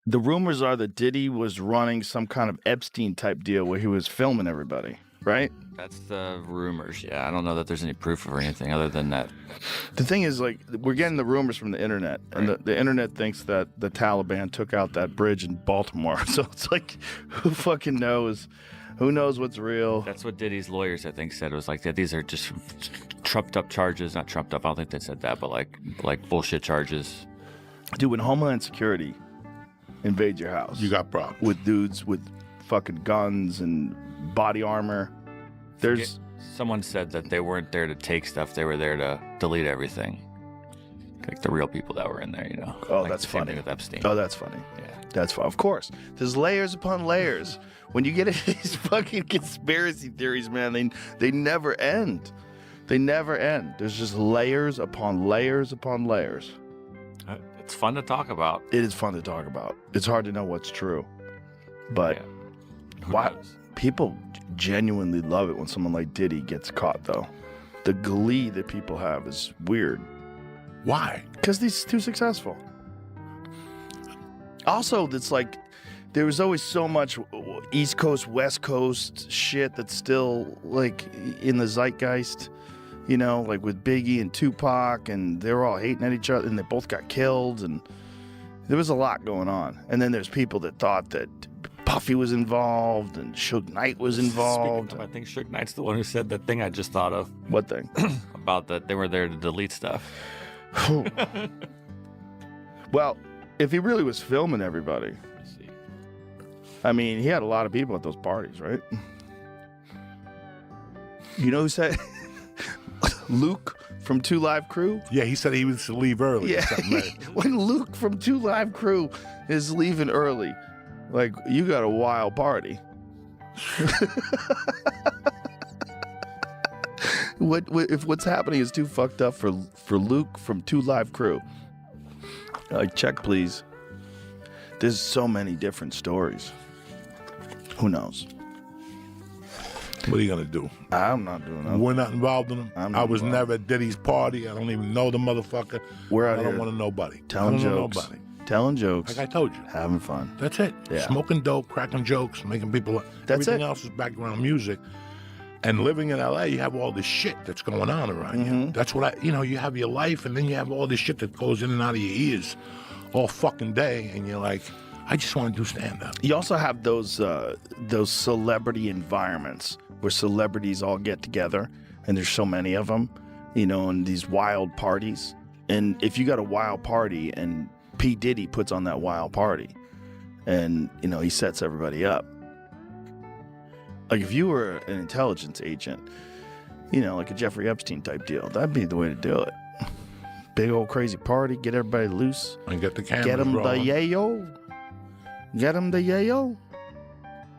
The rumors are that Diddy was running some kind of Epstein type deal where he was filming everybody, right? That's the rumors. Yeah, I don't know that there's any proof or anything other than that. The thing is, like, we're getting the rumors from the internet, and the internet thinks that the Taliban took out that bridge in Baltimore. So it's like, who fucking knows? Who knows what's real? That's what Diddy's lawyers, I think, said. It was like that these are just trumped up charges. Not trumped up. I don't think they said that, but like bullshit charges. Dude, when Homeland Security invade your house, You got problems. with dudes with fucking guns and body armor. There's Someone said that they weren't there to take stuff; they were there to delete everything. Like the real people that were in there, you know. Oh, like that's the same funny. thing with Epstein. Oh, that's funny. Yeah. That's fun. Of course. There's layers upon layers. When you get into these fucking conspiracy theories, man, they never end. They never end. There's just layers upon layers upon layers. It's fun to talk about. It is fun to talk about. It's hard to know what's true. But Yeah. why knows? people genuinely love it when someone like Diddy gets caught, though. The glee that people have is weird. Why? Because he's too successful. Also, it's like there was always so much East Coast, West Coast shit that's still like in the zeitgeist, you know, like with Biggie and Tupac, and they were all hating at each other, and they both got killed, and there was a lot going on. And then there's people that thought that Puffy was involved and Suge Knight was involved. Speaking of, I think Suge Knight's the one who said that thing I just thought of What thing? about that they were there to delete stuff. Well, if he really was filming everybody, Let's see. I mean, he had a lot of people at those parties, right? You know who said Luke from 2 Live Crew? Yeah, he said he was to leave early. Yeah. Or something, right? When Luke from 2 Live Crew is leaving early, like, you got a wild party. What if what's happening is too fucked up for Luke from 2 Live Crew? Like, check, please. There's so many different stories. Who knows? What are you gonna do? I'm not doing that. We're not involved in them. I'm I not was involved. never at Diddy's party. I don't even know the motherfucker. We're out I don't here want to know nobody. telling I don't know jokes, nobody. telling jokes, Like I told you. having fun. That's it. Yeah. Smoking dope, cracking jokes, making people. That's everything it. else is background music. And living in LA, you have all this shit that's going on around you. That's what you have your life, and then you have all this shit that goes in and out of your ears all fucking day, and you're like, I just want to do stand up. You also have those celebrity environments where celebrities all get together, and there's so many of them, you know, in these wild parties. And if you got a wild party, and P. Diddy puts on that wild party, and, you know, he sets everybody up. Like, if you were an intelligence agent, you know, like a Jeffrey Epstein type deal, that'd be the way to do it. Big old crazy party, get everybody loose, And get the cameras get them the rolling yayo, get them the yayo.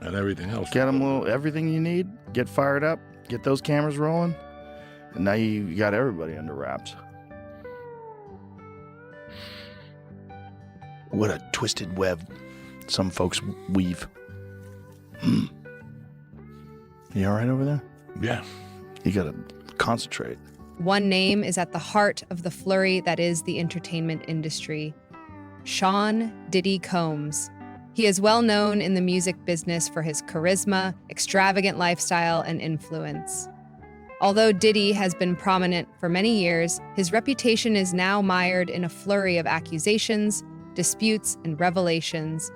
and everything else. Get them everything you need. Get fired up. Get those cameras rolling. And now you got everybody under wraps. What a twisted web some folks weave. You all right over there? Yeah. You got to concentrate. One name is at the heart of the flurry that is the entertainment industry: Sean Diddy Combs. He is well known in the music business for his charisma, extravagant lifestyle, and influence. Although Diddy has been prominent for many years, his reputation is now mired in a flurry of accusations, disputes, and revelations,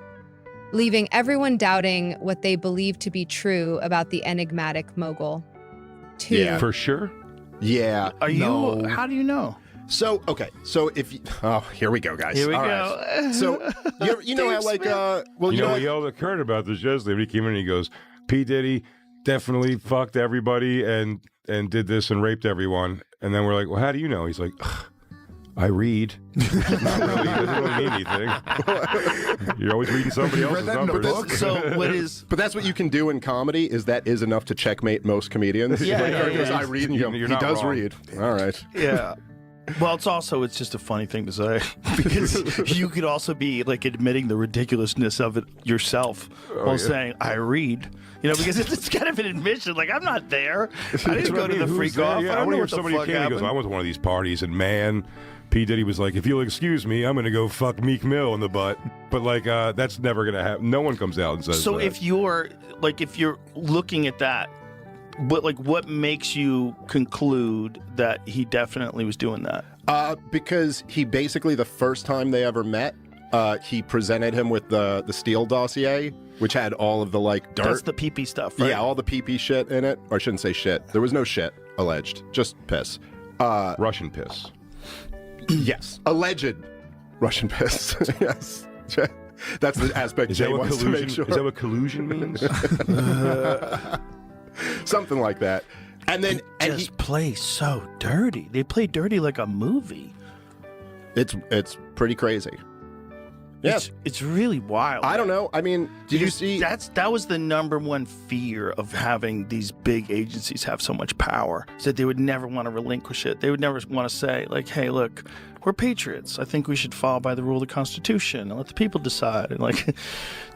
leaving everyone doubting what they believe to be true about the enigmatic mogul. Yeah. For sure. Yeah. Are you? no. How do you know? So, okay. So if you, oh, here we go, guys. Here we All go. right. So, you know how, like, well, You you know, know, we yelled at Kurt about this yesterday. When he came in and he goes, P. Diddy definitely fucked everybody and did this and raped everyone. And then we're like, well, how do you know? He's like, "Ugh, I read. Not really, it doesn't really mean anything. You're always reading somebody You read else's that in a numbers. book? So what is? but that's what you can do in comedy. Is that is enough to checkmate most comedians? Yeah, Like, yeah, Kurt goes, yeah. I read, and you go, You're he not does wrong. read. All right. Yeah. Well, it's just a funny thing to say because you could also be like admitting the ridiculousness of it yourself while yeah. saying I read. You know, because it's kind of an admission. Like, I'm not there. I didn't go to the Who's freak there? off. Yeah, I I don't want know to hear what the somebody fuck came and he goes, I happened. went to one of these parties and man, P. Diddy was like, if you'll excuse me, I'm going to go fuck Meek Mill in the butt. But like, that's never going to happen. No one comes out and says So that. if you're looking at that, what makes you conclude that he definitely was doing that? Because he basically, the first time they ever met, he presented him with the Steele dossier, which had all of the like dirt. That's the pee-pee stuff, right? Yeah, all the pee-pee shit in it. Or I shouldn't say shit. There was no shit alleged, just piss. Russian piss. Yes, alleged Russian piss. Yes, that's the aspect Jay wants to make sure. Is that what collusion means? Something like that. And then He plays so dirty. They play dirty like a movie. it's pretty crazy. Yeah, It's really wild. I don't know. I mean, did you see? That was the number one fear of having these big agencies have so much power, is that they would never want to relinquish it. They would never want to say, like, hey, look, we're patriots. I think we should follow by the rule of the Constitution and let the people decide. And like,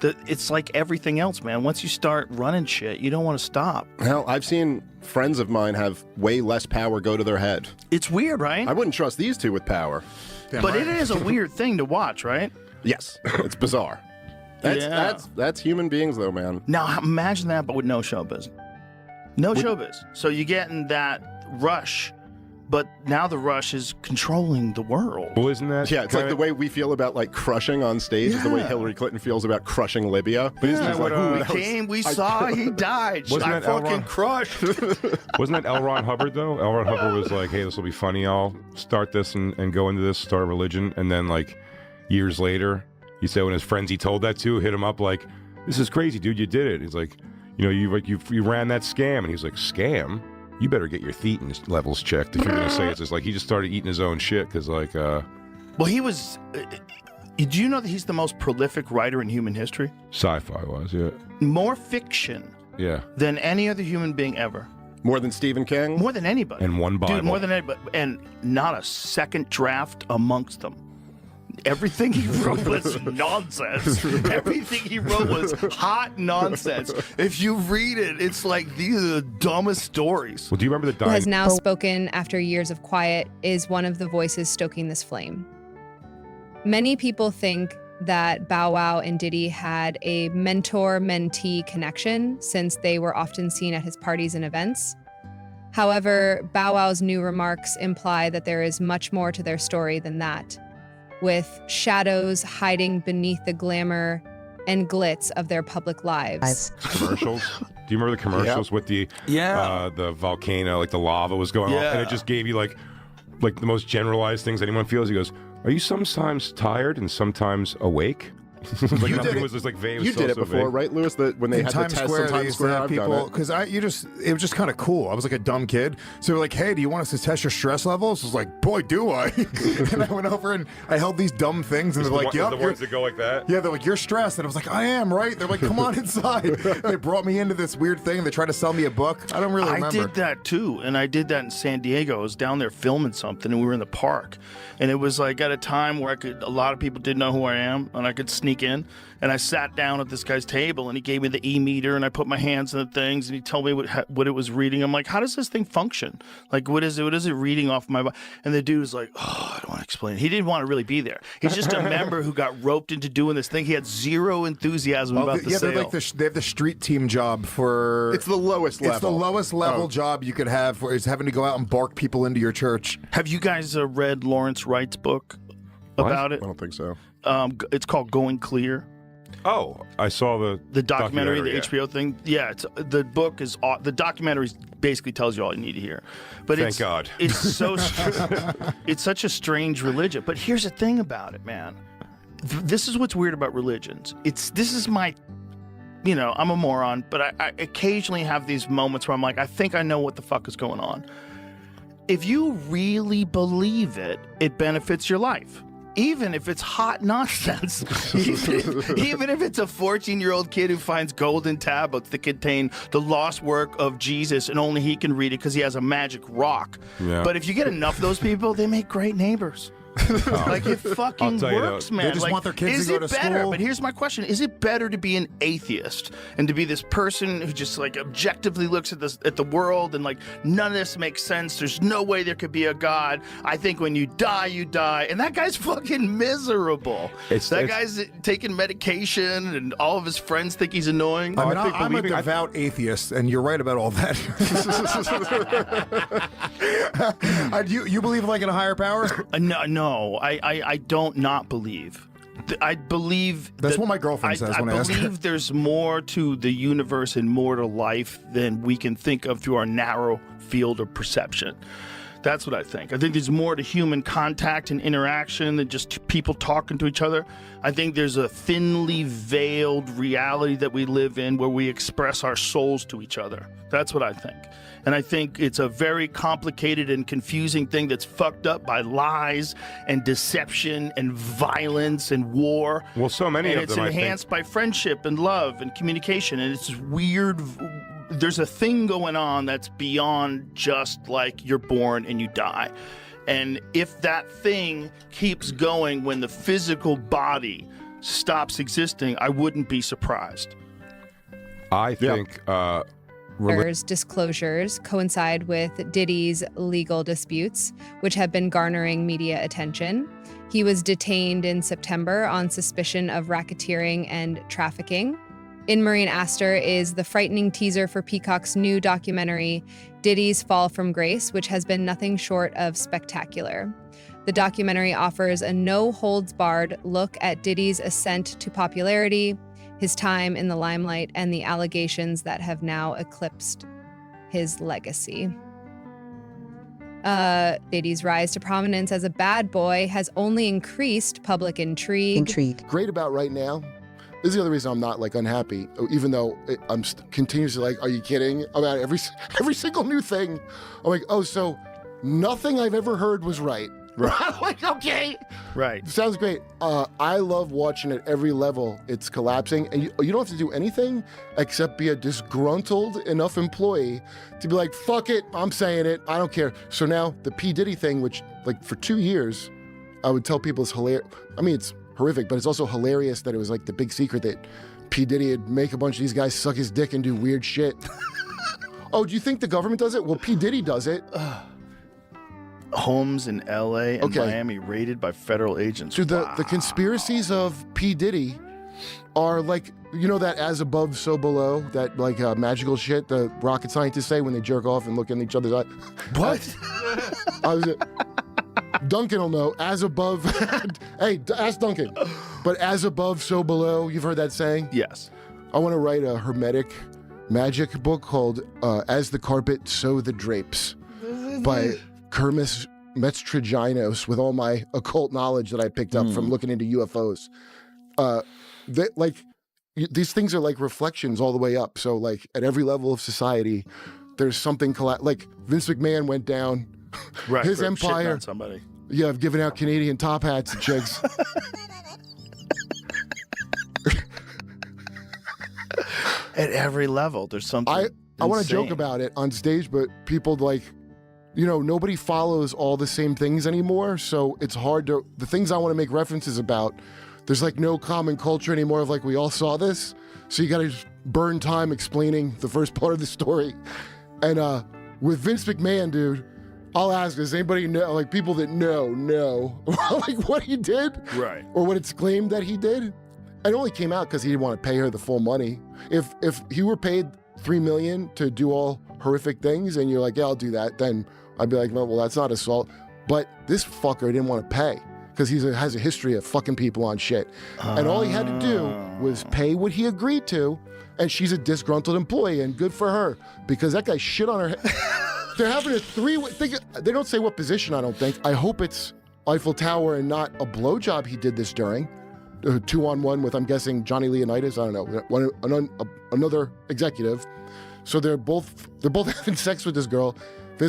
it's like everything else, man. Once you start running shit, you don't want to stop. Hell, I've seen friends of mine have way less power go to their head. It's weird, right? I wouldn't trust these two with power. But it is a weird thing to watch, right? Yes, it's bizarre. That's human beings, though, man. Now imagine that, but with no showbiz. No showbiz. So you get in that rush, but now the rush is controlling the world. Well, isn't that? Yeah, it's like the way we feel about like crushing on stage is the way Hillary Clinton feels about crushing Libya. But isn't that what, we saw, he died. Wasn't I that fucking Elron? crushed. Wasn't that L. Ron Hubbard, though? L. Ron Hubbard was like, hey, this will be funny. I'll start this and go into this, start a religion. And then, like, years later, he said when his friends he told that to hit him up like, this is crazy, dude, you did it. He's like, you know, you ran that scam. And he's like, scam? You better get your thetan levels checked if you're going to say it's just like he just started eating his own shit because, like... Well, he was... do you know that he's the most prolific writer in human history? Sci-fi was, yeah. More fiction than any other human being ever. More than Stephen King? More than anybody. And one Bible. Dude, more than anybody. And not a second draft amongst them. Everything he wrote was nonsense. Everything he wrote was hot nonsense. If you read it, it's like these are the dumbest stories. Well, do you remember the Who has now spoken after years of quiet, is one of the voices stoking this flame. Many people think that Bow Wow and Diddy had a mentor-mentee connection since they were often seen at his parties and events. However, Bow Wow's new remarks imply that there is much more to their story than that, with shadows hiding beneath the glamour and glitz of their public lives. commercials? Do you remember the commercials with the volcano, like the lava was going off, and it just gave you like the most generalized things anyone feels? He goes, "Are you sometimes tired and sometimes awake?" Like nothing was just like vague. You did it before, right, Lewis? When they had the test in Times Square, I've done it. Because it was just kind of cool. I was like a dumb kid, so they're like, "Hey, do you want us to test your stress levels?" I was like, "Boy, do I!" And I went over and I held these dumb things, and they're like, "Yep, the ones that go like that." Yeah, they're like, "You're stressed," and I was like, "I am, right?" They're like, "Come on inside." They brought me into this weird thing. They tried to sell me a book. I don't really remember. I did that too, and I did that in San Diego. I was down there filming something, and we were in the park, and it was like at a time where a lot of people didn't know who I am, and I could sneak in. And I sat down at this guy's table, and he gave me the e-meter, and I put my hands in the things, and he told me what it was reading. I'm like, how does this thing function? Like, what is it? What is it reading off my body? And the dude was like, oh, I don't want to explain it. He didn't want to really be there. He's just a member who got roped into doing this thing. He had zero enthusiasm about the sale. They have the street team job for... It's the lowest level. It's the lowest level job you could have, is having to go out and bark people into your church. Have you guys read Lawrence Wright's book about it? I don't think so. It's called Going Clear. Oh, I saw the documentary, the HBO thing. Yeah, the book is the documentary basically tells you all you need to hear. But Thank God. It's so it's such a strange religion. But here's the thing about it, man. This is what's weird about religions. This is my, I'm a moron, but I occasionally have these moments where I'm like, I think I know what the fuck is going on. If you really believe it, it benefits your life. Even if it's hot nonsense, even if it's a 14-year-old kid who finds golden tablets that contain the lost work of Jesus and only he can read it because he has a magic rock. Yeah. But if you get enough of those people, they make great neighbors. Like it fucking tell you works, though, man. they just Like, want their kids is to go it to better? school. But here's my question: is it better to be an atheist and to be this person who just like objectively looks at the world and like none of this makes sense? There's no way there could be a God. I think when you die, you die, and that guy's fucking miserable. That guy's taking medication, and all of his friends think he's annoying. I mean, I think I'm a believing- devout atheist, and you're right about all that. You believe like in a higher power? No, I don't not believe. I believe That's what my girlfriend says when I ask her. believe there's more to the universe and more to life than we can think of through our narrow field of perception. That's what I think. I think there's more to human contact and interaction than just people talking to each other. I think there's a thinly veiled reality that we live in where we express our souls to each other. That's what I think. And I think it's a very complicated and confusing thing that's fucked up by lies and deception and violence and war. Well, so many and of it's them, I think. enhanced by friendship and love and communication. And it's this weird. There's a thing going on that's beyond just like you're born and you die. And if that thing keeps going when the physical body stops existing, I wouldn't be surprised. I think Disclosures coincide with Diddy's legal disputes, which have been garnering media attention. He was detained in September on suspicion of racketeering and trafficking. In Marine Aster is the frightening teaser for Peacock's new documentary, Diddy's Fall from Grace, which has been nothing short of spectacular. The documentary offers a no-holds-barred look at Diddy's ascent to popularity, his time in the limelight, and the allegations that have now eclipsed his legacy. Diddy's rise to prominence as a bad boy has only increased public intrigue. Great about right now. This is the other reason I'm not like unhappy, even though I'm continuously like, are you kidding? About every single new thing. I'm like, oh, so nothing I've ever heard was right. Right. I'm like, okay. Right. Sounds great. I love watching at every level it's collapsing, and you don't have to do anything except be a disgruntled enough employee to be like, fuck it, I'm saying it, I don't care. So now the P. Diddy thing, which like for 2 years, I would tell people it's hilarious. I mean, it's horrific, but it's also hilarious that it was like the big secret that P. Diddy would make a bunch of these guys suck his dick and do weird shit. Oh, do you think the government does it? Well, P. Diddy does it. Homes in LA and Miami raided by federal agents. So the conspiracies of P. Diddy are like, you know, that as above, so below, that like magical shit the rocket scientists say when they jerk off and look in each other's eye. What? Duncan will know. As above, hey, ask Duncan. But as above, so below. You've heard that saying? Yes. I want to write a hermetic magic book called As the Carpet, So the Drapes by Kermis Metztriginos, with all my occult knowledge that I picked up from looking into UFOs. These things are like reflections all the way up. So like at every level of society, there's something like Vince McMahon went down. Right. His for shitting empire. on somebody. Yeah, I've given out Canadian top hats to chicks. At every level, there's something. I want to joke insane. about it on stage, but people like, you know, nobody follows all the same things anymore. So it's hard to, the things I want to make references about, there's like no common culture anymore of like, we all saw this. So you got to just burn time explaining the first part of the story. And with Vince McMahon, dude, I'll ask, does anybody know, like people that know, like what he did? Right. Or what it's claimed that he did? It only came out because he didn't want to pay her the full money. If he were paid $3 million to do all horrific things and you're like, yeah, I'll do that, then I'd be like, well, that's not assault. But this fucker didn't want to pay because he has a history of fucking people on shit. And all he had to do was pay what he agreed to, and she's a disgruntled employee, and good for her, because that guy shit on her head. They're having a three-way, they don't say what position, I don't think. I hope it's Eiffel Tower and not a blowjob he did this during. 2-on-1 with, I'm guessing, Johnny Leonidas, I don't know, another executive. So they're both having sex with this girl.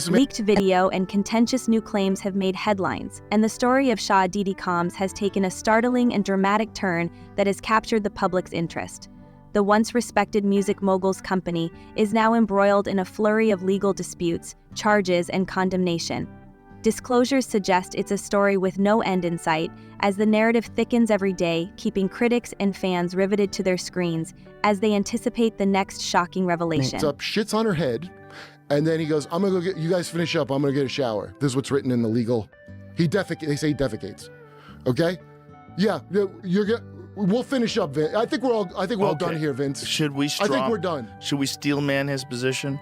Leaked video and contentious new claims have made headlines, and the story of Shah Diddy Combs has taken a startling and dramatic turn that has captured the public's interest. The once respected music mogul's company is now embroiled in a flurry of legal disputes, charges, and condemnation. Disclosures suggest it's a story with no end in sight, as the narrative thickens every day, keeping critics and fans riveted to their screens as they anticipate the next shocking revelation. Up, shits on her head, and then he goes, I'm gonna go get, you guys finish up, I'm gonna get a shower. This is what's written in the legal. They say he defecates. Okay? Yeah, we'll finish up, Vince. I think we're all done here, Vince. Should we I think we're done. Should we steel man his position?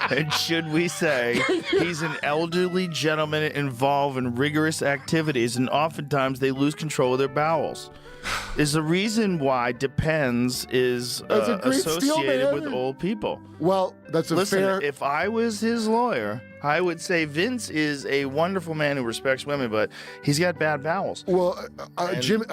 And should we say he's an elderly gentleman involved in rigorous activities, and oftentimes they lose control of their bowels? Is the reason why Depends is associated with old people. Well, that's a fair... If I was his lawyer, I would say Vince is a wonderful man who respects women, but he's got bad bowels. Well, Joe,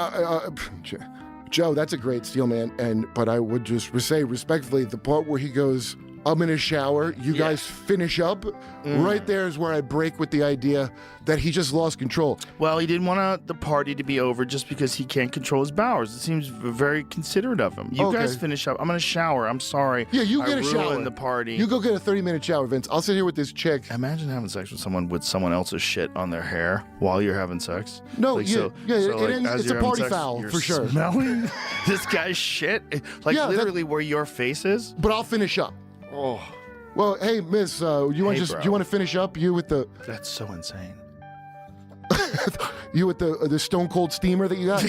that's a great steel man, but I would just say respectfully, the part where he goes, I'm in a shower, you guys finish up, right there is where I break with the idea that he just lost control. Well, he didn't want the party to be over just because he can't control his bowels. It seems very considerate of him. You guys finish up. I'm in a shower. I'm sorry. Yeah, you get a shower. The party. You go get a 30-minute shower, Vince. I'll sit here with this chick. Imagine having sex with someone else's shit on their hair while you're having sex. No, it's a party foul for sure. Smelling this guy's shit, literally where your face is. But I'll finish up. Oh. Well, hey, miss, you want to finish up? You with the... That's so insane. You with the stone cold steamer that you got?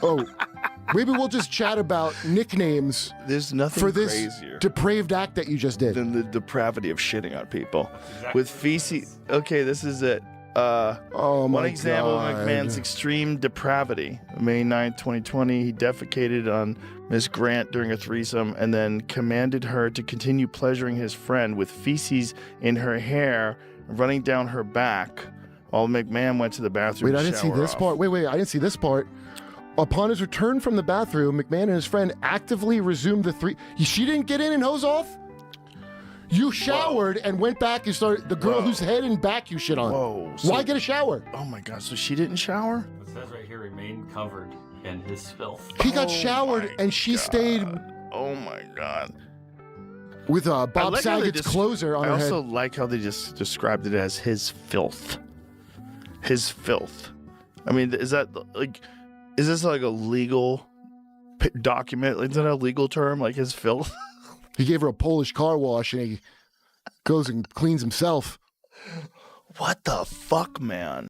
Oh, maybe we'll just chat about nicknames. There's nothing for this crazier depraved act that you just did than the depravity of shitting on people with feces. Okay, this is it. One example of McMahon's extreme depravity. May 9th, 2020, he defecated on Miss Grant during a threesome and then commanded her to continue pleasuring his friend with feces in her hair running down her back while McMahon went to the bathroom. Wait, I didn't see this part. Wait, I didn't see this part. Upon his return from the bathroom, McMahon and his friend actively resumed the She didn't get in and hose off? You showered and went back and started the girl whose head and back you shit on. Whoa. Why get a shower? Oh my God, so she didn't shower? It says right here, remain covered in his filth. He got showered and she stayed. Oh my God. With Bob Saget's closer on her head. I also like how they just described it as his filth. His filth. I mean, is this like a legal document? Is that a legal term, like his filth? He gave her a Polish car wash and he goes and cleans himself. What the fuck, man?